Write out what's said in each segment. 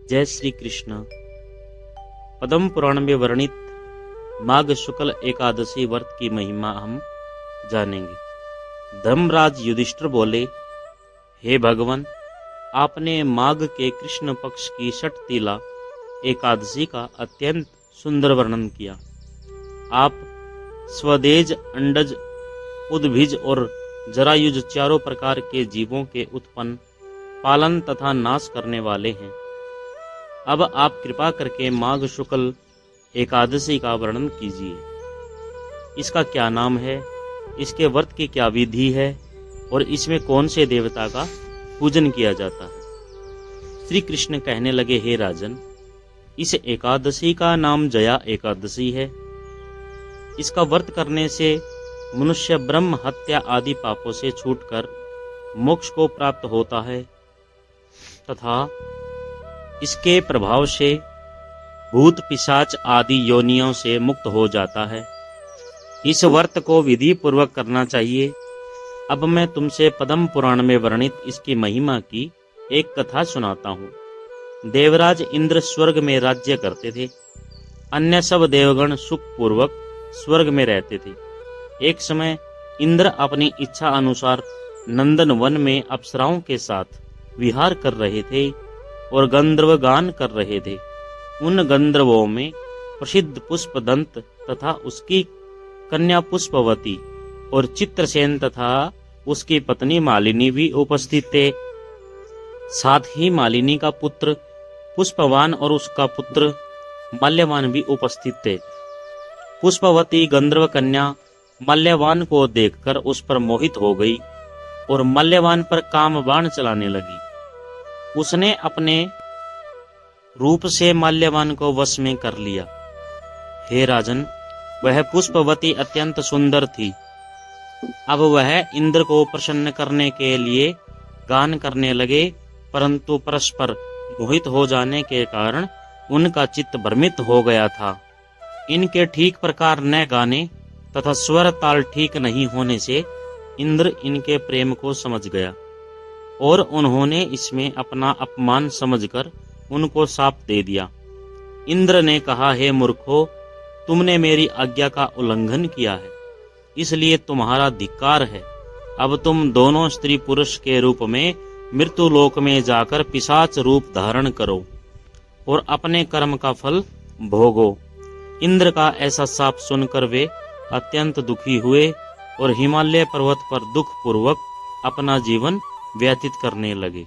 जय श्री कृष्ण। पद्म पुराण में वर्णित माघ शुक्ल एकादशी व्रत की महिमा हम जानेंगे। धर्मराज युधिष्ठिर बोले, हे भगवान, आपने माघ के कृष्ण पक्ष की षटतिला एकादशी का अत्यंत सुंदर वर्णन किया। आप स्वदेज, अंडज, उद्भिज और जरायुज चारों प्रकार के जीवों के उत्पन्न, पालन तथा नाश करने वाले हैं। अब आप कृपा करके माघ शुक्ल एकादशी का वर्णन कीजिए। इसका क्या नाम है, इसके व्रत की क्या विधि है और इसमें कौन से देवता का पूजन किया जाता है। श्री कृष्ण कहने लगे, हे राजन, इस एकादशी का नाम जया एकादशी है। इसका व्रत करने से मनुष्य ब्रह्म हत्या आदि पापों से छूटकर मोक्ष को प्राप्त होता है तथा इसके प्रभाव से भूत पिशाच आदि योनियों से मुक्त हो जाता है। इस व्रत को विधि पूर्वक करना चाहिए। अब मैं तुमसे पद्म पुराण में वर्णित इसकी महिमा की एक कथा सुनाता हूँ। देवराज इंद्र स्वर्ग में राज्य करते थे। अन्य सब देवगण सुखपूर्वक स्वर्ग में रहते थे। एक समय इंद्र अपनी इच्छा अनुसार नंदन वन में अप्सराओं के साथ विहार कर रहे थे और गंधर्व गान कर रहे थे। उन गंधर्वों में प्रसिद्ध पुष्पदंत तथा उसकी कन्या पुष्पवती और चित्रसेन तथा उसकी पत्नी मालिनी भी उपस्थित थे। साथ ही मालिनी का पुत्र पुष्पवान और उसका पुत्र मल्यवान भी उपस्थित थे। पुष्पवती गंधर्व कन्या मल्यवान को देखकर उस पर मोहित हो गई और मल्यवान पर काम बाण चलाने लगी। उसने अपने रूप से मल्यवान को वश में कर लिया। हे राजन, वह पुष्पवती अत्यंत सुंदर थी। अब वह इंद्र को प्रसन्न करने के लिए गान करने लगे, परंतु परस्पर मोहित हो जाने के कारण उनका चित्त भ्रमित हो गया था। इनके ठीक प्रकार न गाने तथा स्वर ताल ठीक नहीं होने से इंद्र इनके प्रेम को समझ गया और उन्होंने इसमें अपना अपमान समझकर उनको शाप दे दिया। इंद्र ने कहा, हे मूर्खों, तुमने मेरी आज्ञा का उल्लंघन किया है, इसलिए तुम्हारा धिक्कार है। अब तुम दोनों स्त्री पुरुष के रूप में मृत्यु लोक में जाकर पिशाच रूप धारण करो और अपने कर्म का फल भोगो। इंद्र का ऐसा शाप सुनकर वे अत्यंत दुखी हुए और हिमालय पर्वत पर दुख पूर्वक अपना जीवन व्यतीत करने लगे।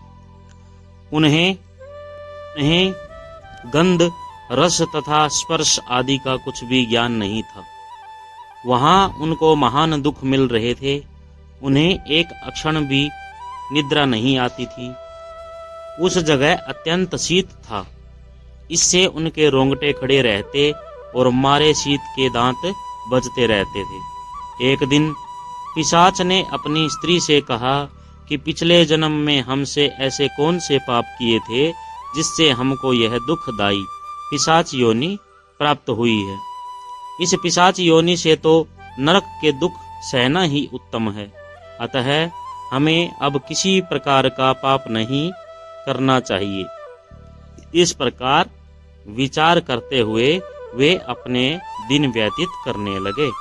उन्हें गंध, रस तथा स्पर्श आदि का कुछ भी ज्ञान नहीं था। वहां उनको महान दुख मिल रहे थे। उन्हें एक क्षण भी निद्रा नहीं आती थी। उस जगह अत्यंत शीत था। इससे उनके रोंगटे खड़े रहते और मारे शीत के दांत बजते रहते थे। एक दिन पिशाच ने अपनी स्त्री से कहा कि पिछले जन्म में हमसे ऐसे कौन से पाप किए थे जिससे हमको यह दुखदायी पिशाच योनि प्राप्त हुई है। इस पिशाच योनि से तो नरक के दुख सहना ही उत्तम है। अतः हमें अब किसी प्रकार का पाप नहीं करना चाहिए। इस प्रकार विचार करते हुए वे अपने दिन व्यतीत करने लगे।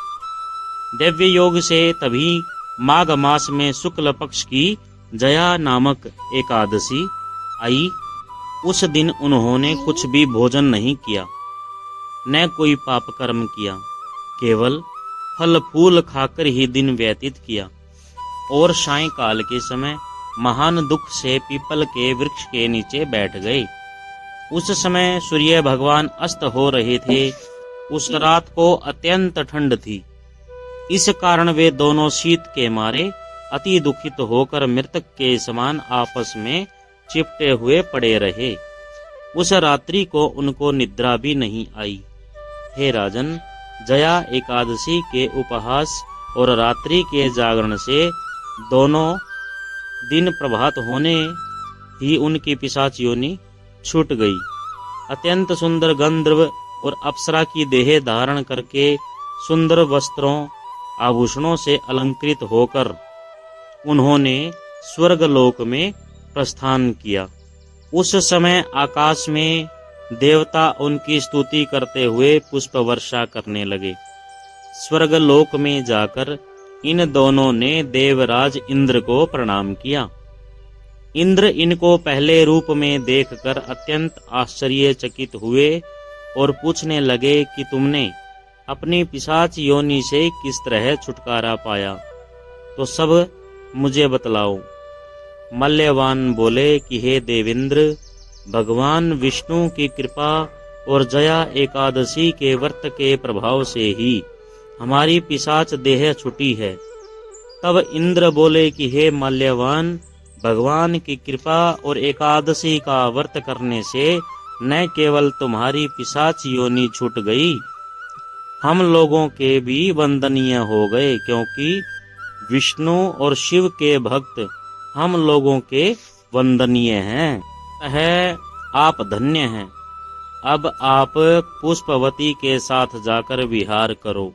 दिव्य योग से तभी माघ मास में शुक्ल पक्ष की जया नामक एकादशी आई। उस दिन उन्होंने कुछ भी भोजन नहीं किया, न कोई पाप कर्म किया, केवल फल फूल खाकर ही दिन व्यतीत किया और सायंकाल के समय महान दुख से पीपल के वृक्ष के नीचे बैठ गए। उस समय सूर्य भगवान अस्त हो रहे थे। उस रात को अत्यंत ठंड थी। इस कारण वे दोनों शीत के मारे अति दुखित होकर मृतक के समान आपस में चिपटे हुए पड़े रहे। उस रात्रि को उनको निद्रा भी नहीं आई। हे राजन, जया एकादशी के उपहास और रात्रि के जागरण से दोनों दिन प्रभात होने ही उनकी पिशाच योनि छूट गई। अत्यंत सुंदर गंधर्व और अप्सरा की देह धारण करके सुंदर वस्त्रों आभूषणों से अलंकृत होकर उन्होंने स्वर्गलोक में प्रस्थान किया। उस समय आकाश में देवता उनकी स्तुति करते हुए पुष्प वर्षा करने लगे। स्वर्गलोक में जाकर इन दोनों ने देवराज इंद्र को प्रणाम किया। इंद्र इनको पहले रूप में देखकर अत्यंत आश्चर्यचकित हुए और पूछने लगे कि तुमने अपनी पिशाच योनि से किस तरह छुटकारा पाया, तो सब मुझे बतलाओ। मल्यवान बोले कि हे देवेंद्र, भगवान विष्णु की कृपा और जया एकादशी के व्रत के प्रभाव से ही हमारी पिशाच देह छुटी है। तब इंद्र बोले कि हे मल्यवान, भगवान की कृपा और एकादशी का व्रत करने से न केवल तुम्हारी पिशाच योनि छूट गई, हम लोगों के भी वंदनीय हो गए, क्योंकि विष्णु और शिव के भक्त हम लोगों के वंदनीय हैं। है आप धन्य हैं। अब आप पुष्पवती के साथ जाकर विहार करो।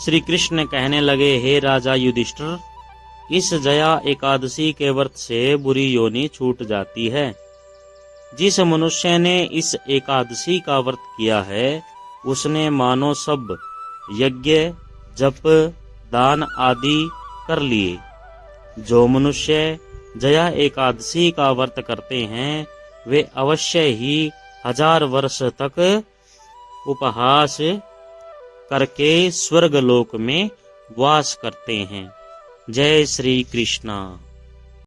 श्री कृष्ण कहने लगे, हे राजा युधिष्ठिर, इस जया एकादशी के व्रत से बुरी योनि छूट जाती है। जिस मनुष्य ने इस एकादशी का व्रत किया है, उसने मानो सब यज्ञ, जप, दान आदि कर लिए। जो मनुष्य जया एकादशी का व्रत करते हैं, वे अवश्य ही 1000 वर्ष तक उपहास करके स्वर्गलोक में वास करते हैं। जय श्री कृष्णा।